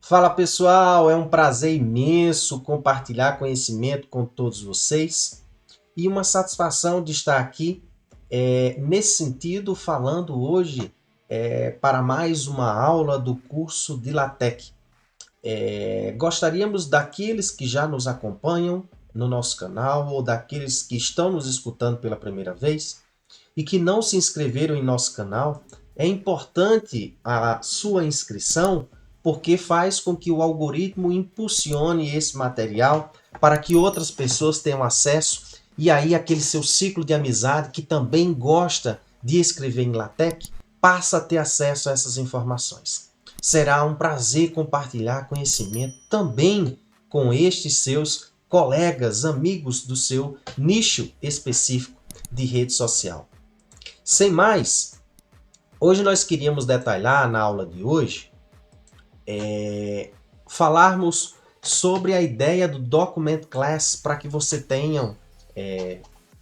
Fala pessoal, é um prazer imenso compartilhar conhecimento com todos vocês e uma satisfação de estar aqui nesse sentido falando hoje para mais uma aula do curso de LaTeX. Gostaríamos daqueles que já nos acompanham no nosso canal ou daqueles que estão nos escutando pela primeira vez e que não se inscreveram em nosso canal, é importante a sua inscrição porque faz com que o algoritmo impulsione esse material para que outras pessoas tenham acesso e aí aquele seu ciclo de amizade que também gosta de escrever em LaTeX passa a ter acesso a essas informações. Será um prazer compartilhar conhecimento também com estes seus colegas, amigos do seu nicho específico de rede social. Sem mais, hoje nós queríamos detalhar na aula de hoje, falarmos sobre a ideia do Document Class para que você tenham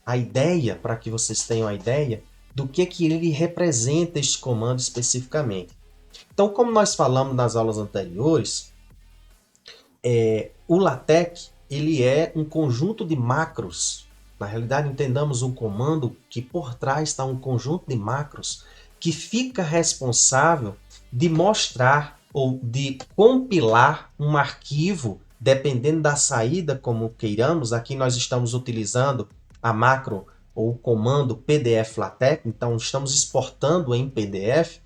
a ideia, para que vocês tenham a ideia do que ele representa este comando especificamente. Então, como nós falamos nas aulas anteriores, o LaTeX ele é um conjunto de macros. Na realidade, entendamos um comando que por trás está um conjunto de macros que fica responsável de mostrar ou de compilar um arquivo, dependendo da saída como queiramos. Aqui nós estamos utilizando a macro ou o comando PDF LaTeX, então estamos exportando em PDF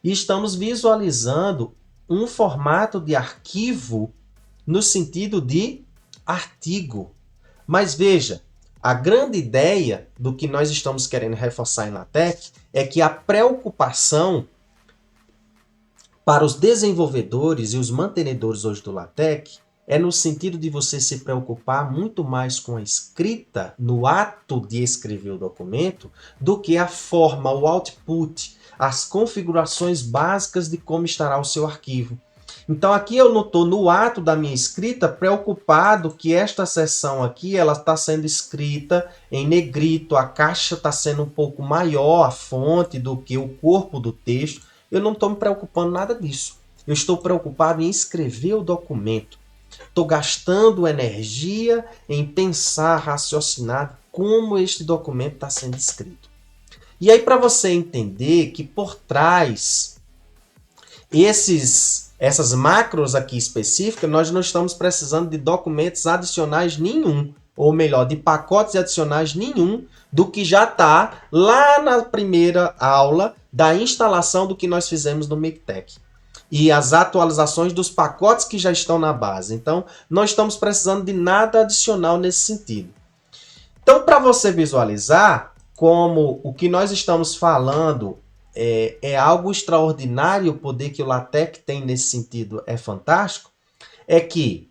e estamos visualizando um formato de arquivo no sentido de artigo. Mas veja, a grande ideia do que nós estamos querendo reforçar em LaTeX é que a preocupação para os desenvolvedores e os mantenedores hoje do LaTeX é no sentido de você se preocupar muito mais com a escrita no ato de escrever o documento do que a forma, o output, as configurações básicas de como estará o seu arquivo. Então aqui eu não estou no ato da minha escrita preocupado que esta seção aqui ela está sendo escrita em negrito, a caixa está sendo um pouco maior, a fonte, do que o corpo do texto. Eu não estou me preocupando nada disso. Eu estou preocupado em escrever o documento. Estou gastando energia em pensar, raciocinar como este documento está sendo escrito. E aí para você entender que por trás essas macros aqui específicas, nós não estamos precisando de documentos adicionais nenhum, ou melhor, de pacotes adicionais nenhum do que já está lá na primeira aula da instalação do que nós fizemos no Miktex. E as atualizações dos pacotes que já estão na base. Então, não estamos precisando de nada adicional nesse sentido. Então, para você visualizar como o que nós estamos falando é algo extraordinário, o poder que o LaTeX tem nesse sentido é fantástico, é que,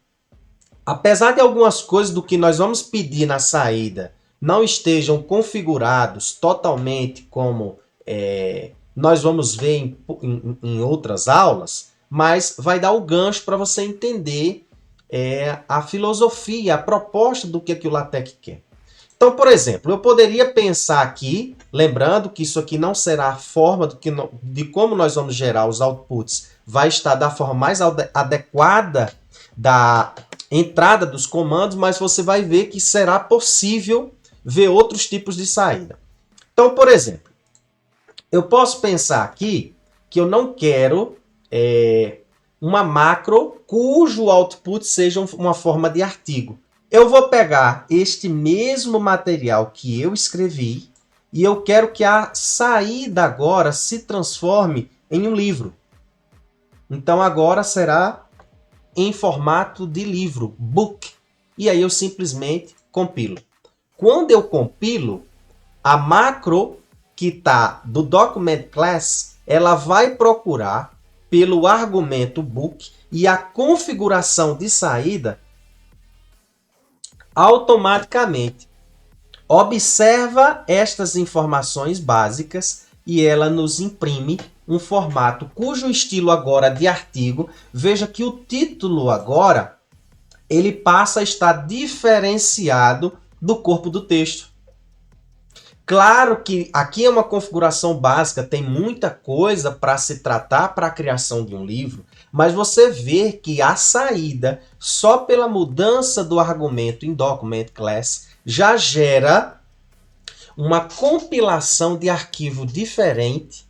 apesar de algumas coisas do que nós vamos pedir na saída não estejam configurados totalmente como nós vamos ver em outras aulas, mas vai dar o gancho para você entender a filosofia, a proposta do que o LaTeX quer. Então, por exemplo, eu poderia pensar aqui, lembrando que isso aqui não será a forma de como nós vamos gerar os outputs, vai estar da forma mais adequada da entrada dos comandos, mas você vai ver que será possível ver outros tipos de saída. Então, por exemplo, eu posso pensar aqui que eu não quero uma macro cujo output seja uma forma de artigo. Eu vou pegar este mesmo material que eu escrevi e eu quero que a saída agora se transforme em um livro. Então agora será em formato de livro, book. E aí eu simplesmente compilo. Quando eu compilo, a macro que está do Document Class, ela vai procurar pelo argumento book e a configuração de saída automaticamente observa estas informações básicas e ela nos imprime um formato cujo estilo agora de artigo, veja que o título agora ele passa a estar diferenciado do corpo do texto. Claro que aqui é uma configuração básica, tem muita coisa para se tratar para a criação de um livro, mas você vê que a saída, só pela mudança do argumento em Document Class, já gera uma compilação de arquivo diferente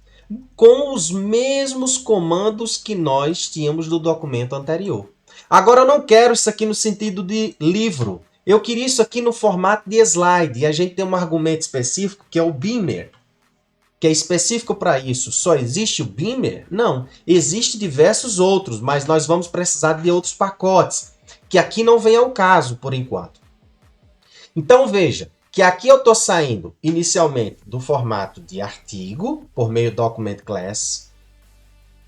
com os mesmos comandos que nós tínhamos do documento anterior. Agora eu não quero isso aqui no sentido de livro. Eu queria isso aqui no formato de slide. E a gente tem um argumento específico que é o Beamer, que é específico para isso. Só existe o Beamer? Não. Existem diversos outros, mas nós vamos precisar de outros pacotes, que aqui não vem ao caso por enquanto. Então veja que aqui eu estou saindo inicialmente do formato de artigo, por meio do Document Class,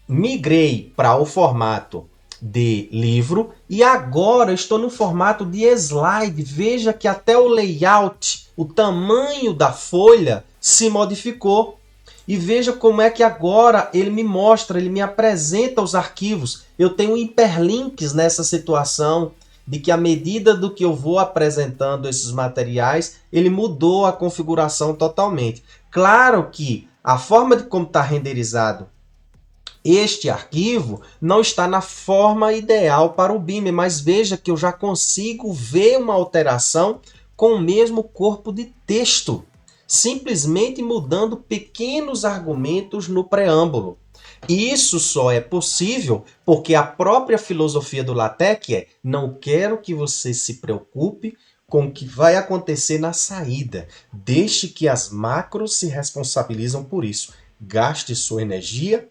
migrei para o formato de livro e agora estou no formato de slide. Veja que até o layout, o tamanho da folha se modificou. E veja como é que agora ele me mostra, ele me apresenta os arquivos. Eu tenho hiperlinks nessa situação, de que à medida do que eu vou apresentando esses materiais, ele mudou a configuração totalmente. Claro que a forma de como está renderizado este arquivo não está na forma ideal para o Beamer, mas veja que eu já consigo ver uma alteração com o mesmo corpo de texto, simplesmente mudando pequenos argumentos no preâmbulo. Isso só é possível porque a própria filosofia do LaTeX é: não quero que você se preocupe com o que vai acontecer na saída. Deixe que as macros se responsabilizam por isso. Gaste sua energia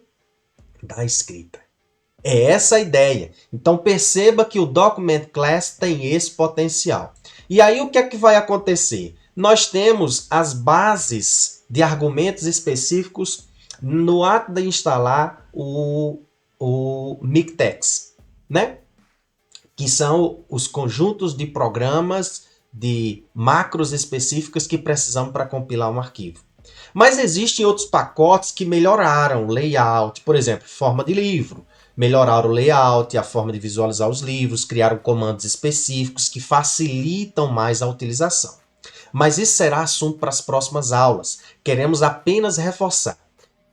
da escrita. É essa a ideia. Então perceba que o Document Class tem esse potencial. E aí o que é que vai acontecer? Nós temos as bases de argumentos específicos no ato de instalar o MikTeX, né? Que são os conjuntos de programas de macros específicas que precisamos para compilar um arquivo. Mas existem outros pacotes que melhoraram o layout, por exemplo, forma de livro. Melhoraram o layout, a forma de visualizar os livros, criaram comandos específicos que facilitam mais a utilização. Mas isso será assunto para as próximas aulas. Queremos apenas reforçar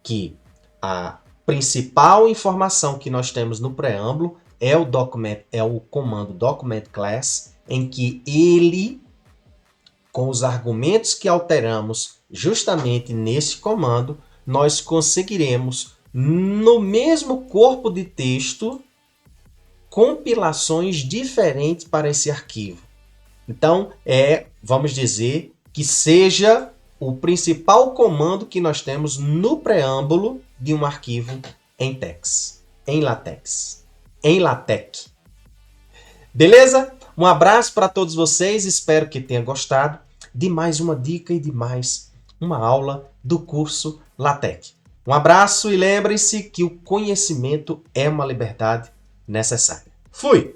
que a principal informação que nós temos no preâmbulo é o comando Document Class, em que ele, com os argumentos que alteramos justamente nesse comando, nós conseguiremos, no mesmo corpo de texto, compilações diferentes para esse arquivo. Então, vamos dizer, que seja o principal comando que nós temos no preâmbulo de um arquivo em TeX, em LaTeX, em LaTeX. Beleza? Um abraço para todos vocês, espero que tenham gostado de mais uma dica e de mais uma aula do curso LaTeX. Um abraço e lembre-se que o conhecimento é uma liberdade necessária. Fui!